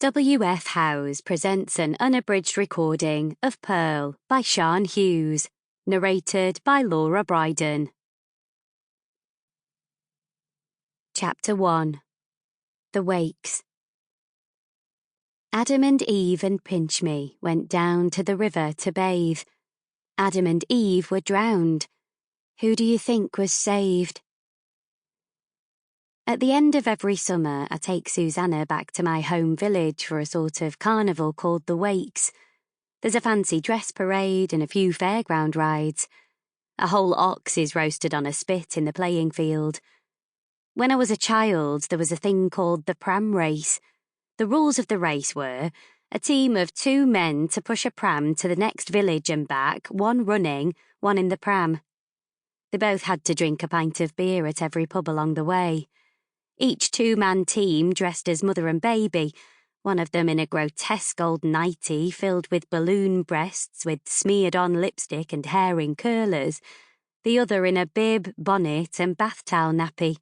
W.F. Hughes presents an unabridged recording of Pearl by Siân Hughes, narrated by Laura Brydon. Chapter 1. The Wakes. Adam and Eve and Pinch-Me went down to the river to bathe. Adam and Eve were drowned. Who do you think was saved? At the end of every summer, I take Susanna back to my home village for a sort of carnival called the Wakes. There's a fancy dress parade and a few fairground rides. A whole ox is roasted on a spit in the playing field. When I was a child, there was a thing called the pram race. The rules of the race were a team of 2 men to push a pram to the next village and back, one running, one in the pram. They both had to drink a pint of beer at every pub along the way. Each 2-man team dressed as mother and baby, one of them in a grotesque old nightie filled with balloon breasts with smeared-on lipstick and hair in curlers, the other in a bib, bonnet and bath towel nappy.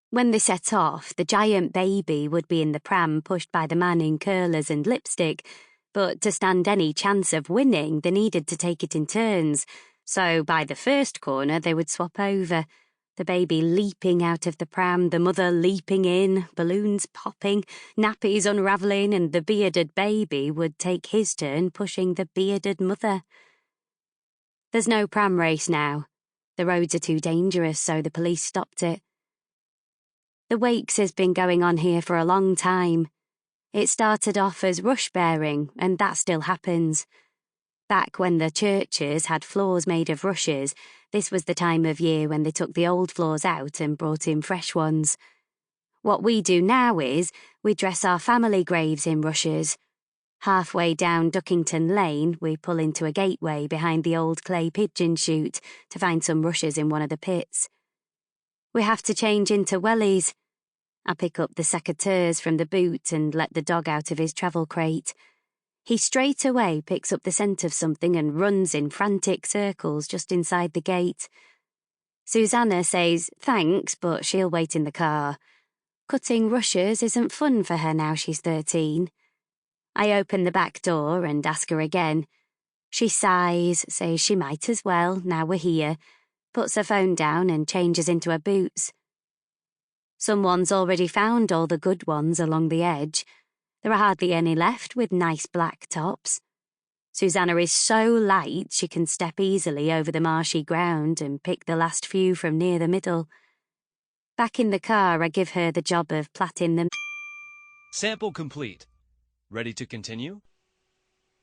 When they set off, the giant baby would be in the pram pushed by the man in curlers and lipstick, but to stand any chance of winning, they needed to take it in turns, so by the first corner they would swap over. The baby leaping out of the pram, the mother leaping in, balloons popping, nappies unravelling, and the bearded baby would take his turn pushing the bearded mother. There's no pram race now. The roads are too dangerous, so the police stopped it. The Wakes has been going on here for a long time. It started off as rush bearing, and that still happens. Back when the churches had floors made of rushes, this was the time of year when they took the old floors out and brought in fresh ones. What we do now is we dress our family graves in rushes. Halfway down Duckington Lane, we pull into a gateway behind the old clay pigeon chute to find some rushes in one of the pits. We have to change into wellies. I pick up the secateurs from the boot and let the dog out of his travel crate. He straight away picks up the scent of something and runs in frantic circles just inside the gate. Susanna says thanks, but she'll wait in the car. Cutting rushes isn't fun for her now she's 13. I open the back door and ask her again. She sighs, says she might as well, now we're here, puts her phone down and changes into her boots. Someone's already found all the good ones along the edge. There are hardly any left with nice black tops. Susanna is so light she can step easily over the marshy ground and pick the last few from near the middle. Back in the car, I give her the job of plaiting them. Sample complete. Ready to continue?